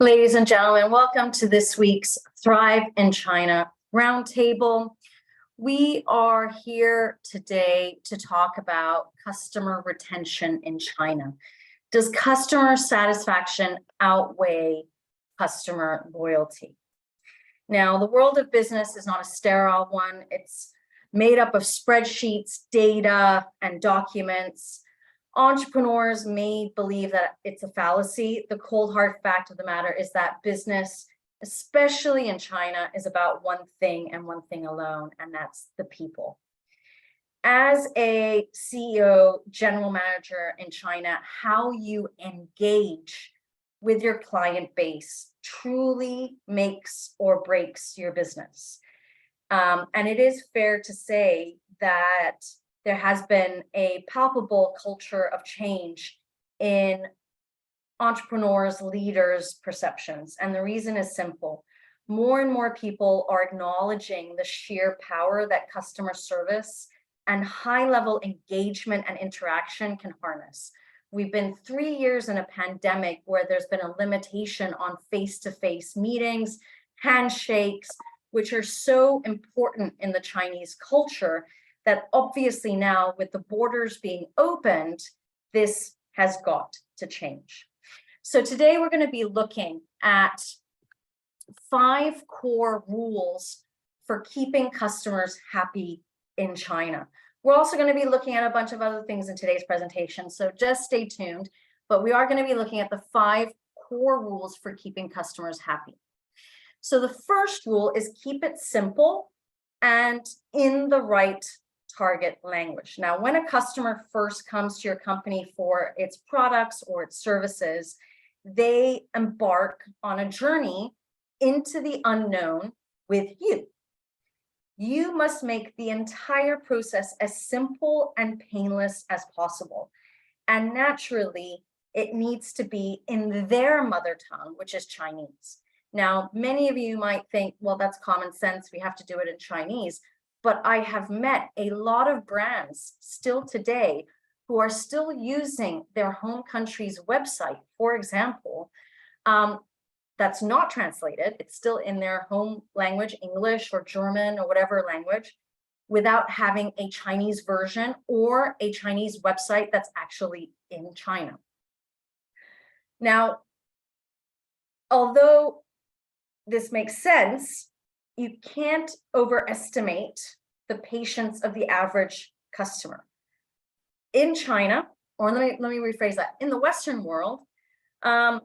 Ladies and gentlemen, welcome to this week's Thrive in China Roundtable. We are here today to talk about customer retention in China. Does customer satisfaction outweigh customer loyalty? Now, the world of business is not a sterile one. It's made up of spreadsheets, data, and documents. Entrepreneurs may believe that it's a fallacy. The cold hard fact of the matter is that business, especially in China, is about one thing and one thing alone, and that's the people. As a CEO, general manager in China, how you engage with your client base truly makes or breaks your business. And it is fair to say that there has been a palpable culture of change in entrepreneurs, leaders' perceptions. And the reason is simple. More and more people are acknowledging the sheer power that customer service and high-level engagement and interaction can harness. We've been 3 years in a pandemic where there's been a limitation on face-to-face meetings, handshakes, which are so important in the Chinese culture that obviously now with the borders being opened, this has got to change. So today we're going to be looking at 5 core rules for keeping customers happy in China. We're also going to be looking at a bunch of other things in today's presentation, so just stay tuned. But we are going to be looking at the 5 core rules for keeping customers happy. So the first rule is keep it simple and in the right target language. Now, when a customer first comes to your company for its products or its services, they embark on a journey into the unknown with you. You must make the entire process as simple and painless as possible. And naturally, it needs to be in their mother tongue, which is Chinese. Now, many of you might think, well, that's common sense. We have to do it in Chinese. But I have met a lot of brands still today who are still using their home country's website, for example, that's not translated. It's still in their home language, English or German or whatever language, without having a Chinese version or a Chinese website that's actually in China. Now, although this makes sense, you can't overestimate the patience of the average customer. In China, or let me rephrase that, in the Western world, the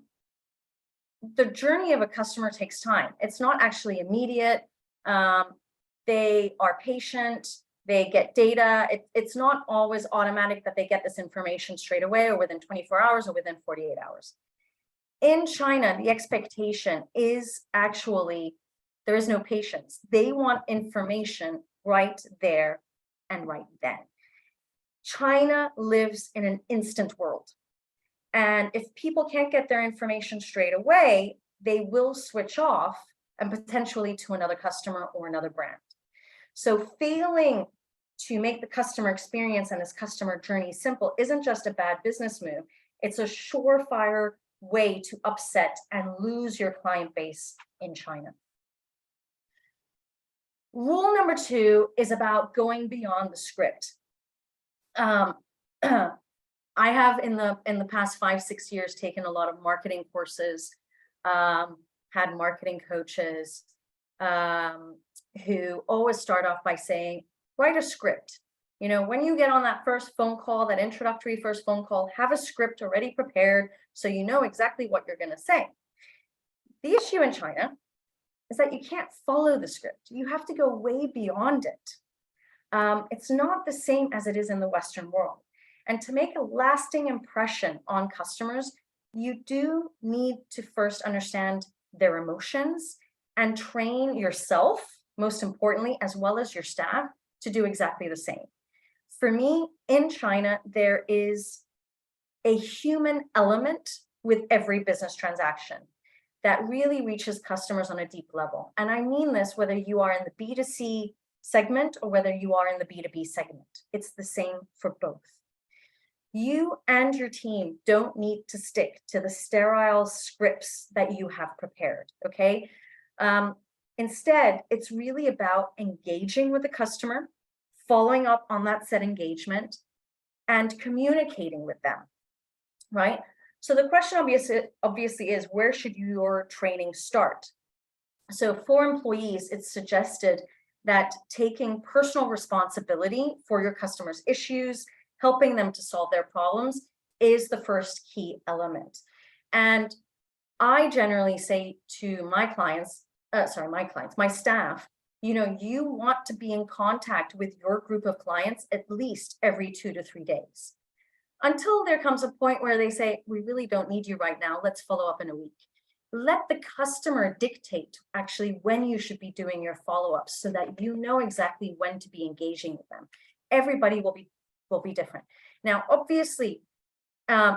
journey of a customer takes time. It's not actually immediate. They are patient, they get data. It's not always automatic that they get this information straight away or within 24 hours or within 48 hours. In China, the expectation is actually there is no patience. They want information right there and right then. China lives in an instant world. And if people can't get their information straight away, they will switch off and potentially to another customer or another brand. So failing to make the customer experience and this customer journey simple isn't just a bad business move. It's a surefire way to upset and lose your client base in China. Rule number 2 is about going beyond the script. I have in the past 5-6 years taken a lot of marketing courses, had marketing coaches who always start off by saying, write a script. You know, when you get on that first phone call, that introductory first phone call, have a script already prepared so you know exactly what you're going to say. The issue in China is that you can't follow the script. You have to go way beyond it. It's not the same as it is in the Western world. And to make a lasting impression on customers, you do need to first understand their emotions and train yourself, most importantly, as well as your staff, to do exactly the same. For me, in China, there is a human element with every business transaction that really reaches customers on a deep level. And I mean this whether you are in the B2C segment or whether you are in the B2B segment. It's the same for both. You and your team don't need to stick to the sterile scripts that you have prepared, okay? Instead, it's really about engaging with the customer, following up on that said engagement, and communicating with them, right? So the question obviously is, where should your training start? So for employees, it's suggested that taking personal responsibility for your customers' issues, helping them to solve their problems, is the first key element. And I generally say to my clients, my staff, you want to be in contact with your group of clients at least every 2 to 3 days, until there comes a point where they say, we really don't need you right now, let's follow up in a week. Let the customer dictate actually when you should be doing your follow-ups, so that you know exactly when to be engaging with them. Everybody will be different. Now, obviously,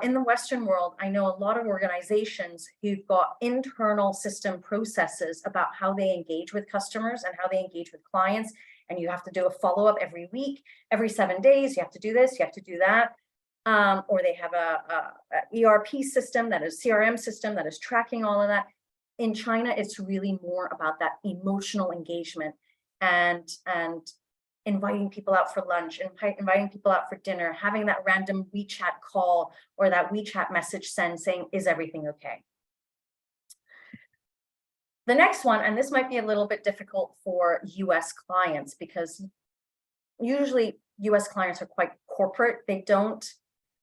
in the Western world, I know a lot of organizations who've got internal system processes about how they engage with customers and how they engage with clients. And you have to do a follow-up every week, every 7 days, you have to do this, you have to do that. Or they have a ERP system, that is CRM system, that is tracking all of that. In China, it's really more about that emotional engagement and inviting people out for lunch, inviting people out for dinner, having that random WeChat call or that WeChat message send saying, is everything okay? The next one, and this might be a little bit difficult for US clients, because usually US clients are quite corporate. They don't,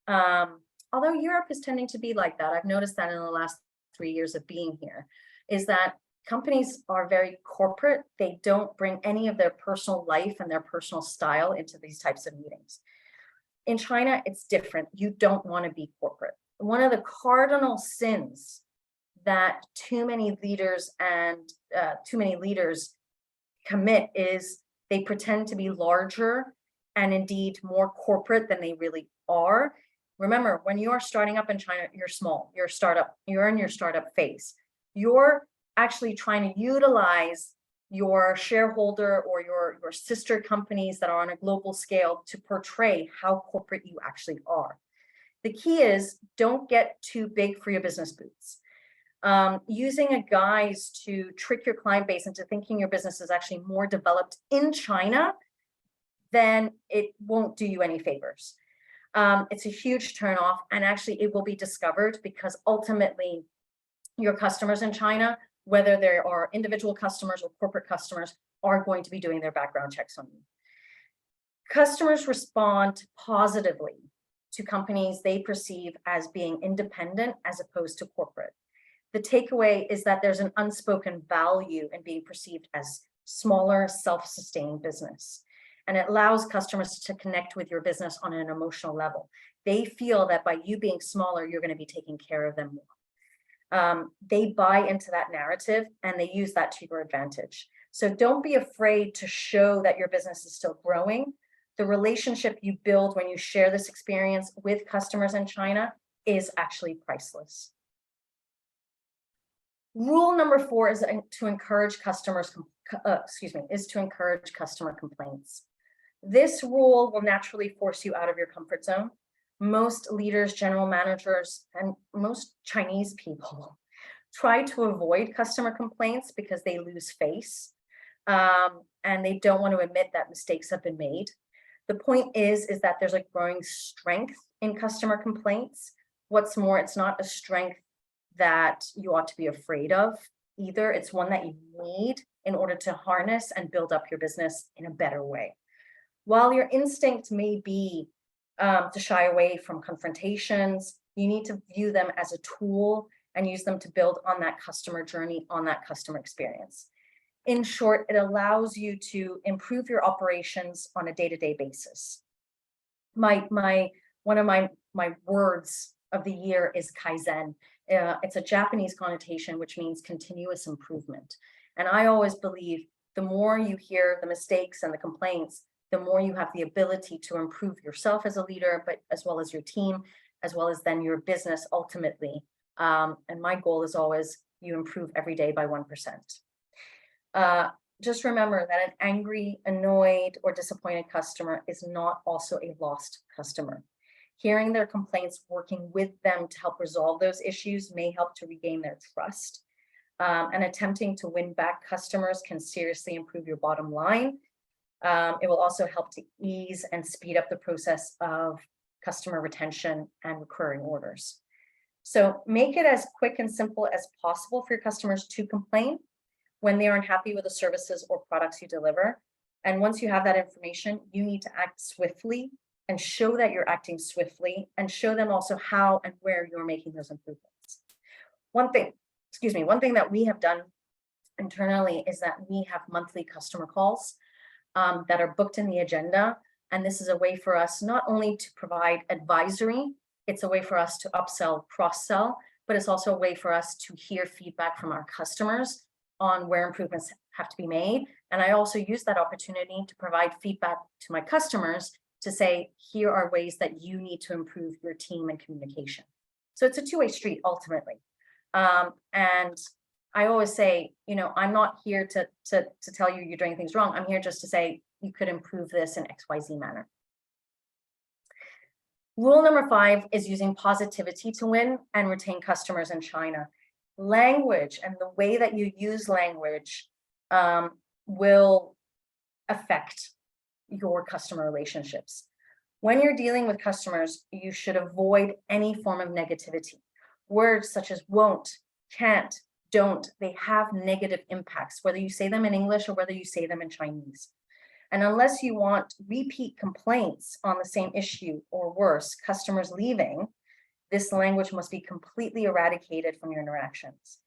although Europe is tending to be like that. I've noticed that in the last 3 years of being here, is that companies are very corporate. They don't bring any of their personal life and their personal style into these types of meetings. In China, it's different. You don't want to be corporate. One of the cardinal sins that too many leaders commit is they pretend to be larger and indeed more corporate than they really are. Remember, when you are starting up in China, you're small, you're a startup, you're in your startup phase. You're actually trying to utilize your shareholder or your sister companies that are on a global scale to portray how corporate you actually are. The key is, don't get too big for your business boots. Using a guise to trick your client base into thinking your business is actually more developed in China, then it won't do you any favors. It's a huge turnoff, and actually it will be discovered, because ultimately your customers in China, whether they are individual customers or corporate customers, are going to be doing their background checks on you. Customers respond positively to companies they perceive as being independent as opposed to corporate. The takeaway is that there's an unspoken value in being perceived as smaller, self-sustained business. And it allows customers to connect with your business on an emotional level. They feel that by you being smaller, you're going to be taking care of them more. They buy into that narrative and they use that to your advantage. So don't be afraid to show that your business is still growing. The relationship you build when you share this experience with customers in China is actually priceless. Rule number 4 is to encourage customer complaints. This rule will naturally force you out of your comfort zone. Most leaders, general managers, and most Chinese people try to avoid customer complaints because they lose face, and they don't want to admit that mistakes have been made. The point is that there's a growing strength in customer complaints. What's more, it's not a strength that you ought to be afraid of either. It's one that you need in order to harness and build up your business in a better way. While your instinct may be to shy away from confrontations, you need to view them as a tool and use them to build on that customer journey, on that customer experience. In short, it allows you to improve your operations on a day-to-day basis. One of my words of the year is Kaizen. It's a Japanese connotation, which means continuous improvement. And I always believe the more you hear the mistakes and the complaints, the more you have the ability to improve yourself as a leader, but as well as your team, as well as then your business ultimately. And my goal is always you improve every day by 1%. Just remember that an angry, annoyed, or disappointed customer is not also a lost customer. Hearing their complaints, working with them to help resolve those issues may help to regain their trust. And attempting to win back customers can seriously improve your bottom line. It will also help to ease and speed up the process of customer retention and recurring orders. So make it as quick and simple as possible for your customers to complain when they aren't happy with the services or products you deliver. And once you have that information, you need to act swiftly and show that you're acting swiftly, and show them also how and where you're making those improvements. One thing that we have done internally is that we have monthly customer calls that are booked in the agenda. And this is a way for us not only to provide advisory, it's a way for us to upsell, cross-sell, but it's also a way for us to hear feedback from our customers on where improvements have to be made. And I also use that opportunity to provide feedback to my customers to say, here are ways that you need to improve your team and communication. So it's a two-way street ultimately. And I always say, I'm not here to tell you you're doing things wrong. I'm here just to say you could improve this in XYZ manner. Rule number 5 is using positivity to win and retain customers in China. Language and the way that you use language will affect your customer relationships. When you're dealing with customers, you should avoid any form of negativity. Words such as won't, can't, don't, they have negative impacts, whether you say them in English or whether you say them in Chinese. And unless you want repeat complaints on the same issue or worse, customers leaving, this language must be completely eradicated from your interactions.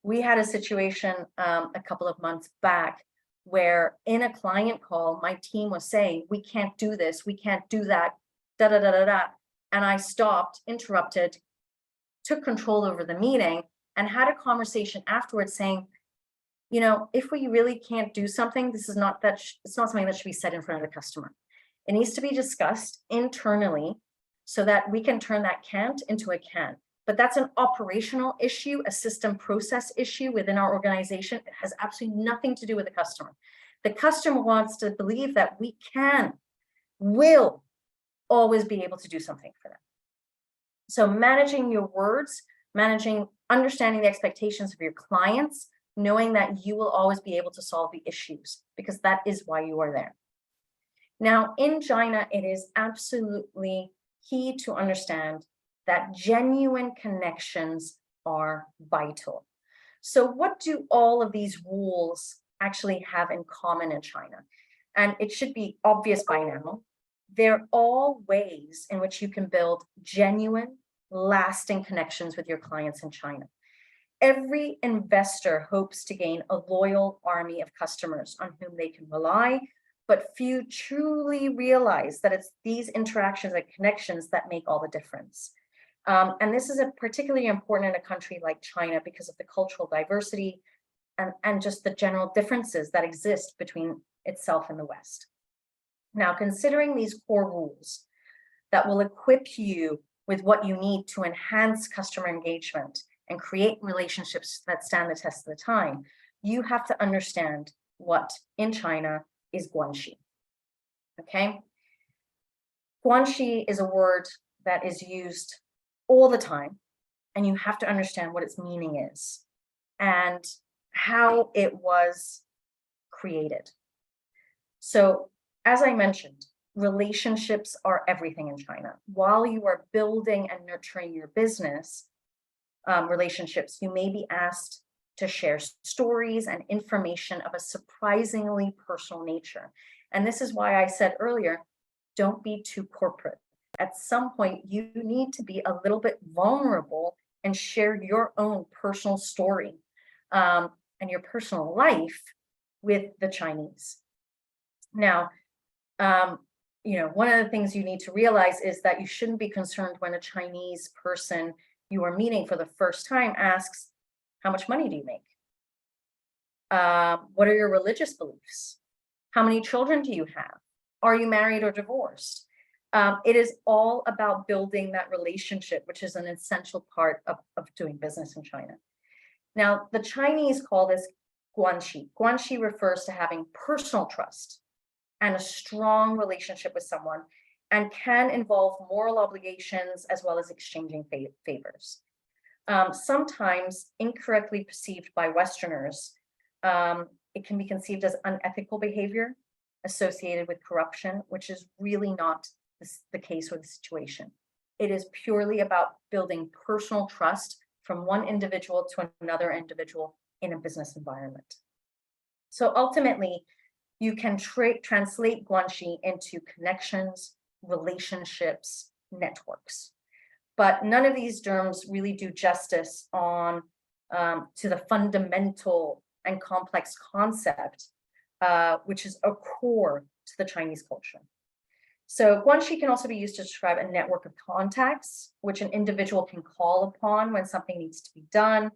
We had a situation a couple of months back where in a client call, my team was saying, we can't do this, we can't do that, da da da da da. And I stopped, interrupted, took control over the meeting, and had a conversation afterwards saying, if we really can't do something, this is not it's not something that should be said in front of the customer. It needs to be discussed internally so that we can turn that can't into a can. But that's an operational issue, a system process issue within our organization. It has absolutely nothing to do with the customer. The customer wants to believe that we will always be able to do something for them. So managing your words, understanding the expectations of your clients, knowing that you will always be able to solve the issues because that is why you are there. Now, in China, it is absolutely key to understand that genuine connections are vital. So what do all of these rules actually have in common in China? And it should be obvious by now. They're all ways in which you can build genuine, lasting connections with your clients in China. Every investor hopes to gain a loyal army of customers on whom they can rely, but few truly realize that it's these interactions and connections that make all the difference. And this is particularly important in a country like China because of the cultural diversity and just the general differences that exist between itself and the West. Now, considering these core rules that will equip you with what you need to enhance customer engagement and create relationships that stand the test of the time, you have to understand what in China is guanxi. Okay? Guanxi is a word that is used all the time, and you have to understand what its meaning is and how it was created. So, as I mentioned, relationships are everything in China. While you are building and nurturing your business relationships, you may be asked to share stories and information of a surprisingly personal nature. And this is why I said earlier, don't be too corporate. At some point, you need to be a little bit vulnerable and share your own personal story and your personal life with the Chinese. Now, one of the things you need to realize is that you shouldn't be concerned when a Chinese person you are meeting for the first time asks, how much money do you make? What are your religious beliefs? How many children do you have? Are you married or divorced? It is all about building that relationship, which is an essential part of doing business in China. Now, the Chinese call this guanxi. Guanxi refers to having personal trust and a strong relationship with someone. and can involve moral obligations as well as exchanging favors. Sometimes incorrectly perceived by Westerners, it can be conceived as unethical behavior associated with corruption, which is really not the case with the situation. It is purely about building personal trust from one individual to another individual in a business environment. So ultimately, you can translate guanxi into connections, relationships, networks. But none of these terms really do justice on to the fundamental and complex concept, which is a core to the Chinese culture. So guanxi can also be used to describe a network of contacts, which an individual can call upon when something needs to be done,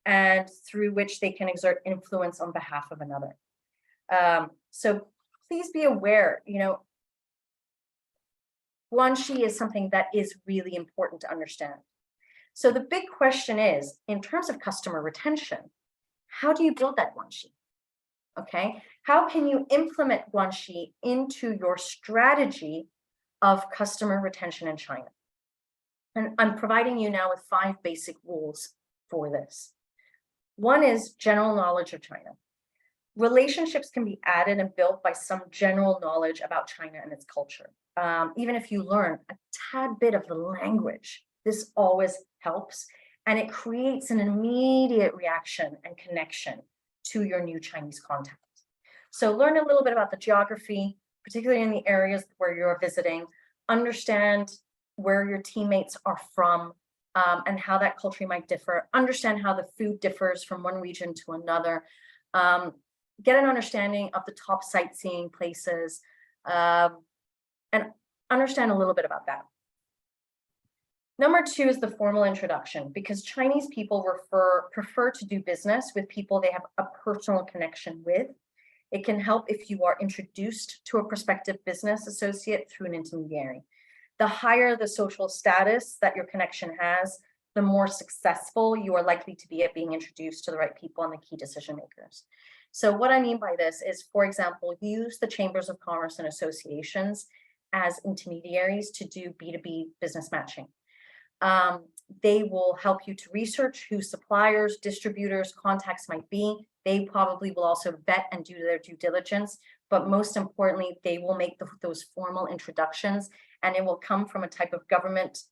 and through which they can exert influence on behalf of another. So please be aware, guanxi is something that is really important to understand. So the big question is, in terms of customer retention, how do you build that guanxi? Okay, how can you implement guanxi into your strategy of customer retention in China? And I'm providing you now with 5 basic rules for this. One is general knowledge of China. Relationships can be added and built by some general knowledge about China and its culture. Even if you learn a tad bit of the language, this always helps, and it creates an immediate reaction and connection to your new Chinese contact. So learn a little bit about the geography, particularly in the areas where you're visiting, understand where your teammates are from, and how that culture might differ, understand how the food differs from one region to another, get an understanding of the top sightseeing places, and understand a little bit about that. Number 2 is the formal introduction, because Chinese people prefer to do business with people they have a personal connection with. It can help if you are introduced to a prospective business associate through an intermediary. The higher the social status that your connection has, the more successful you are likely to be at being introduced to the right people and the key decision makers. So what I mean by this is, for example, use the chambers of commerce and associations as intermediaries to do B2B business matching. They will help you to research who suppliers, distributors, contacts might be. They probably will also vet and do their due diligence, but most importantly, they will make those formal introductions, and it will come from a type of government,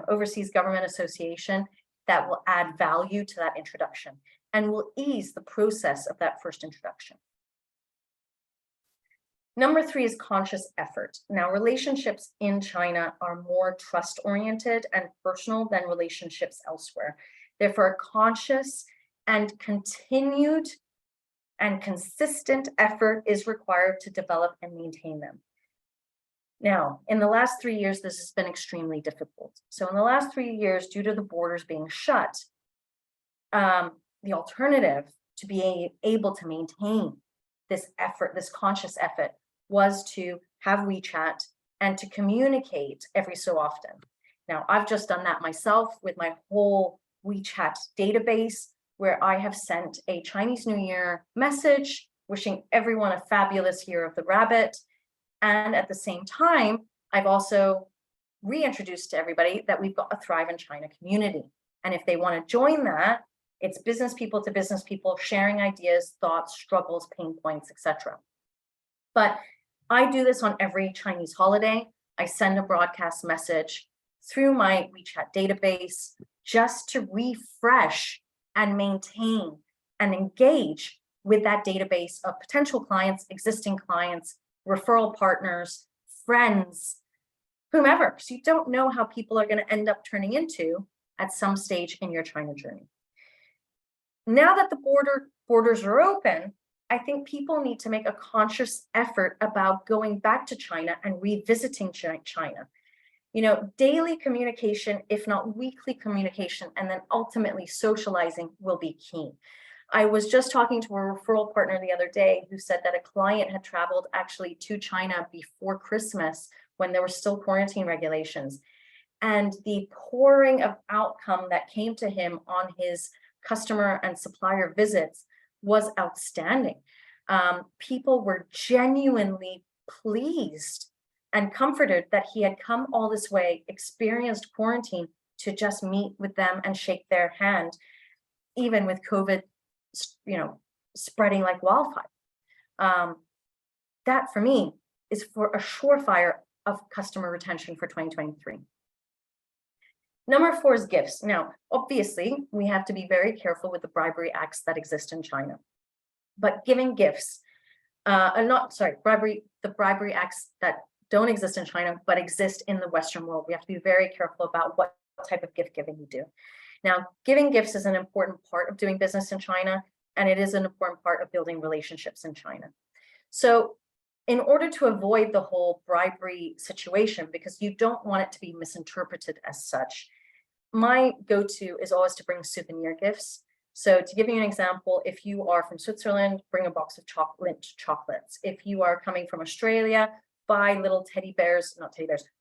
overseas government association that will add value to that introduction and will ease the process of that first introduction. Number 3 is conscious effort. Now, relationships in China are more trust-oriented and personal than relationships elsewhere. Therefore, a conscious and continued and consistent effort is required to develop and maintain them. Now, in the last 3 years, this has been extremely difficult. So in the last 3 years, due to the borders being shut, the alternative to being able to maintain this effort, this conscious effort, was to have WeChat and to communicate every so often. Now, I've just done that myself with my whole WeChat database, where I have sent a Chinese New Year message wishing everyone a fabulous Year of the Rabbit. And at the same time, I've also reintroduced to everybody that we've got a Thrive in China community. And if they want to join that, it's business people to business people sharing ideas, thoughts, struggles, pain points, etc. But I do this on every Chinese holiday. I send a broadcast message through my WeChat database just to refresh and maintain and engage with that database of potential clients, existing clients, referral partners, friends, whomever. So you don't know how people are going to end up turning into at some stage in your China journey. Now that the borders are open, I think people need to make a conscious effort about going back to China and revisiting China. Daily communication, if not weekly communication, and then ultimately socializing will be key. I was just talking to a referral partner the other day who said that a client had traveled actually to China before Christmas when there were still quarantine regulations. And the pouring of outcome that came to him on his customer and supplier visits was outstanding. People were genuinely pleased and comforted that he had come all this way, experienced quarantine to just meet with them and shake their hand, even with COVID, spreading like wildfire. That for me is for a surefire of customer retention for 2023. Number 4 is gifts. Now, obviously, we have to be very careful with the bribery acts that exist in China. But giving gifts, the bribery acts that don't exist in China, but exist in the Western world. We have to be very careful about what type of gift giving you do. Now, giving gifts is an important part of doing business in China, and it is an important part of building relationships in China. So in order to avoid the whole bribery situation, because you don't want it to be misinterpreted as such, my go-to is always to bring souvenir gifts. So to give you an example, if you are from Switzerland, bring a box of chocolates. If you are coming from Australia, buy little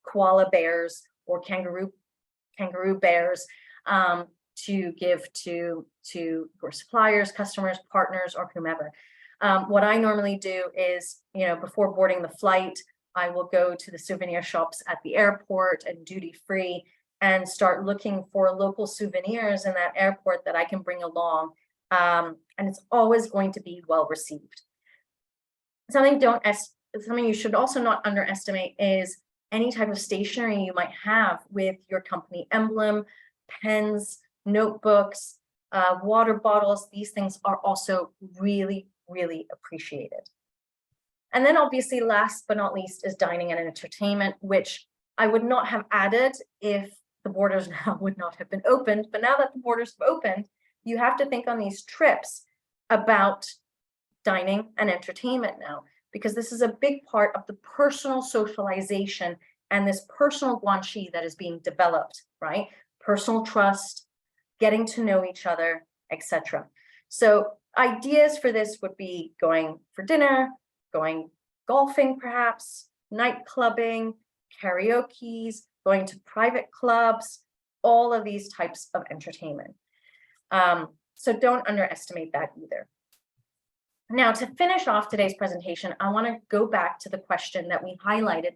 koala bears or kangaroo bears to give to your suppliers, customers, partners, or whomever. What I normally do is, before boarding the flight, I will go to the souvenir shops at the airport and duty free and start looking for local souvenirs in that airport that I can bring along. And it's always going to be well received. Something you should also not underestimate is any type of stationery you might have with your company emblem, pens, notebooks, water bottles. These things are also really, really appreciated. And then obviously, last but not least, is dining and entertainment, which I would not have added if the borders now would not have been opened. But now that the borders have opened, you have to think on these trips about dining and entertainment now, because this is a big part of the personal socialization and this personal guanxi that is being developed, right? Personal trust, getting to know each other, etc. So ideas for this would be going for dinner, going golfing perhaps, night clubbing, karaoke's, going to private clubs, all of these types of entertainment. So don't underestimate that either. Now, to finish off today's presentation, I want to go back to the question that we highlighted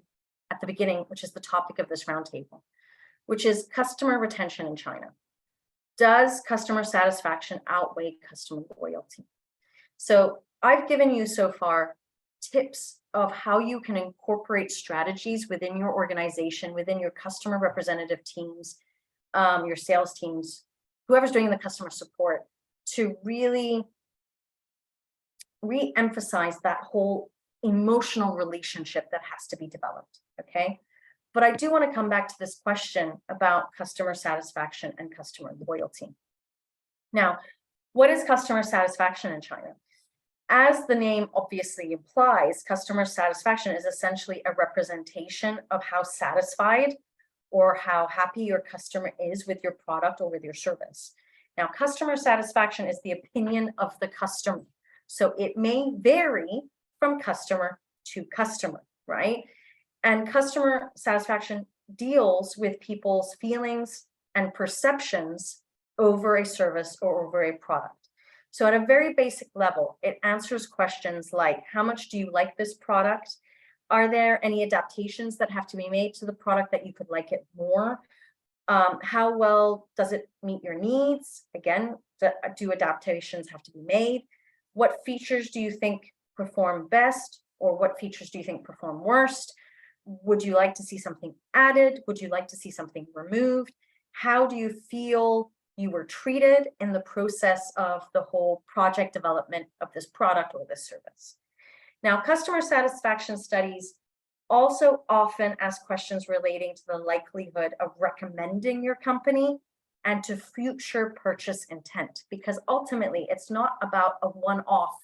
at the beginning, which is the topic of this roundtable, which is customer retention in China. Does customer satisfaction outweigh customer loyalty? So I've given you so far tips of how you can incorporate strategies within your organization, within your customer representative teams, your sales teams, whoever's doing the customer support, to really re-emphasize that whole emotional relationship that has to be developed, okay? But I do want to come back to this question about customer satisfaction and customer loyalty. Now, what is customer satisfaction in China? As the name obviously implies, customer satisfaction is essentially a representation of how satisfied or how happy your customer is with your product or with your service. Now, customer satisfaction is the opinion of the customer. So it may vary from customer to customer, right? And customer satisfaction deals with people's feelings and perceptions over a service or over a product. So at a very basic level, it answers questions like, how much do you like this product? Are there any adaptations that have to be made to the product that you could like it more? How well does it meet your needs? Again, do adaptations have to be made? What features do you think perform best, or what features do you think perform worst? Would you like to see something added? Would you like to see something removed? How do you feel you were treated in the process of the whole project development of this product or this service? Now, customer satisfaction studies also often ask questions relating to the likelihood of recommending your company and to future purchase intent, because ultimately it's not about a one-off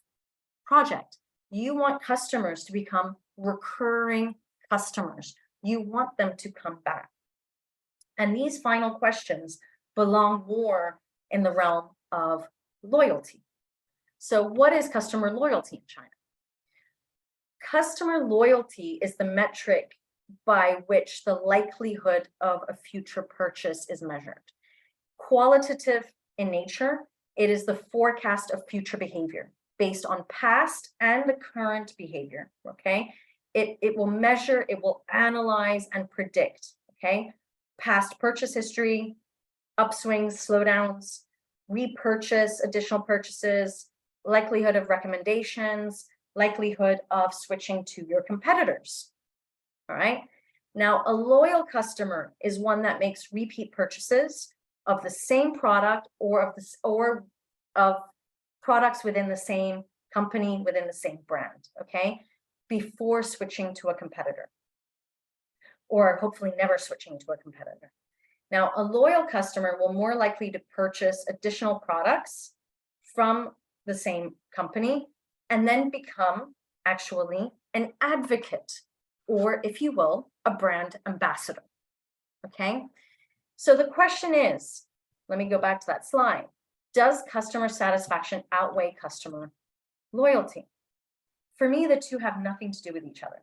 project. You want customers to become recurring customers. You want them to come back. And these final questions belong more in the realm of loyalty. So what is customer loyalty in China? Customer loyalty is the metric by which the likelihood of a future purchase is measured. Qualitative in nature, it is the forecast of future behavior based on past and the current behavior, okay? It will measure, it will analyze and predict, okay? Past purchase history, upswings, slowdowns, repurchase, additional purchases, likelihood of recommendations, likelihood of switching to your competitors, all right? Now, a loyal customer is one that makes repeat purchases of the same product or of products within the same company, within the same brand, okay? Before switching to a competitor, or hopefully never switching to a competitor. Now, a loyal customer will more likely to purchase additional products from the same company and then become actually an advocate, or if you will, a brand ambassador, okay? So the question is, let me go back to that slide. Does customer satisfaction outweigh customer loyalty? For me, the two have nothing to do with each other.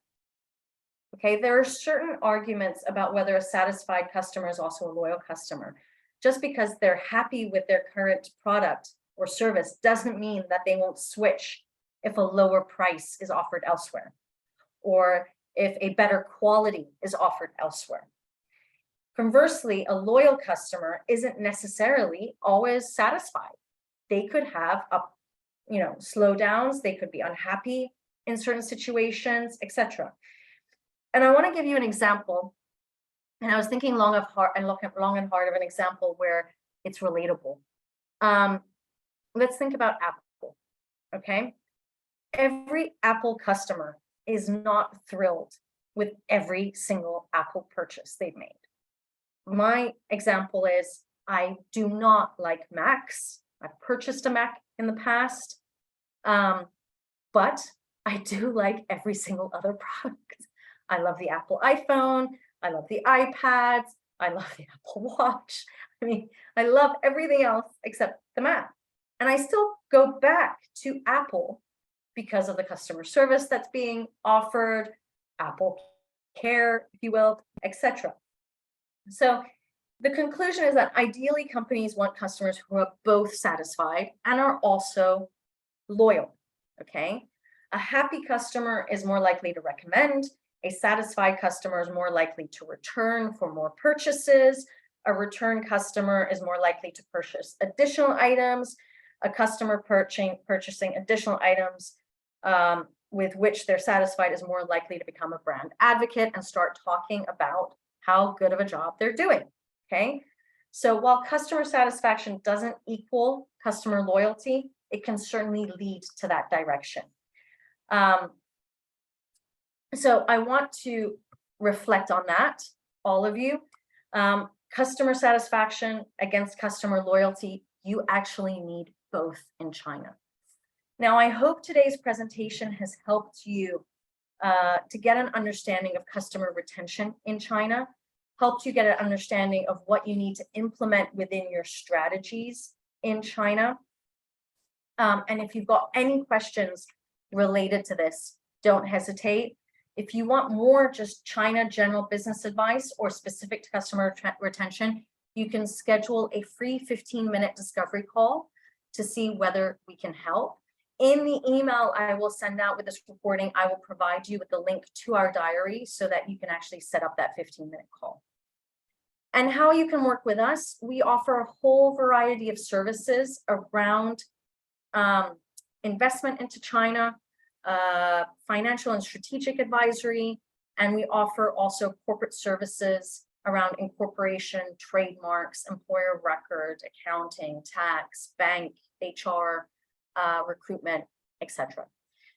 Okay, there are certain arguments about whether a satisfied customer is also a loyal customer. Just because they're happy with their current product or service doesn't mean that they won't switch if a lower price is offered elsewhere, or if a better quality is offered elsewhere. Conversely, a loyal customer isn't necessarily always satisfied. They could have slowdowns, they could be unhappy in certain situations, etc. And I want to give you an example. And I was thinking long and hard of an example where it's relatable. Let's think about Apple, okay? Every Apple customer is not thrilled with every single Apple purchase they've made. My example is, I do not like Macs. I've purchased a Mac in the past, but I do like every single other product. I love the Apple iPhone, I love the iPads, I love the Apple Watch. I mean, I love everything else except the Mac. And I still go back to Apple because of the customer service that's being offered, Apple Care, if you will, etc. So the conclusion is that ideally companies want customers who are both satisfied and are also loyal, okay? A happy customer is more likely to recommend. A satisfied customer is more likely to return for more purchases. A return customer is more likely to purchase additional items. A customer purchasing additional items with which they're satisfied is more likely to become a brand advocate and start talking about how good of a job they're doing, okay? So while customer satisfaction doesn't equal customer loyalty, it can certainly lead to that direction. So I want to reflect on that, all of you. Customer satisfaction against customer loyalty, you actually need both in China. Now, I hope today's presentation has helped you to get an understanding of customer retention in China, helped you get an understanding of what you need to implement within your strategies in China. And if you've got any questions related to this, don't hesitate. If you want more just China general business advice or specific to customer retention, you can schedule a free 15-minute discovery call to see whether we can help. In the email I will send out with this recording, I will provide you with the link to our diary so that you can actually set up that 15-minute call. And how you can work with us, we offer a whole variety of services around investment into China, financial and strategic advisory, and we offer also corporate services around incorporation, trademarks, employer record, accounting, tax, bank, HR, recruitment, etc.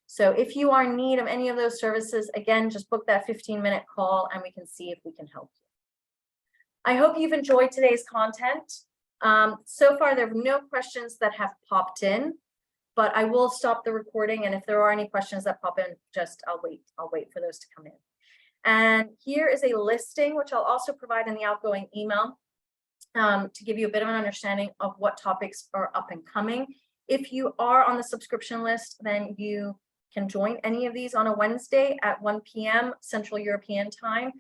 So if you are in need of any of those services, again, just book that 15-minute call and we can see if we can help you. I hope you've enjoyed today's content. So far, there are no questions that have popped in, but I will stop the recording. And if there are any questions that pop in, I'll wait for those to come in. And here is a listing, which I'll also provide in the outgoing email to give you a bit of an understanding of what topics are up and coming. If you are on the subscription list, then you can join any of these on a Wednesday at 1 p.m. Central European time.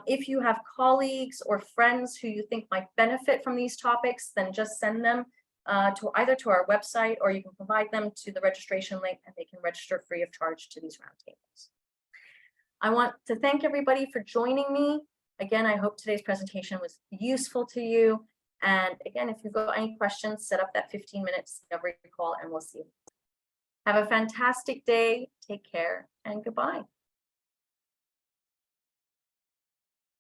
If you have colleagues or friends who you think might benefit from these topics, then just send them either to our website, or you can provide them to the registration link and they can register free of charge to these roundtables. I want to thank everybody for joining me. Again, I hope today's presentation was useful to you. And again, if you've got any questions, set up that 15-minute discovery call and we'll see you. Have a fantastic day. Take care and goodbye.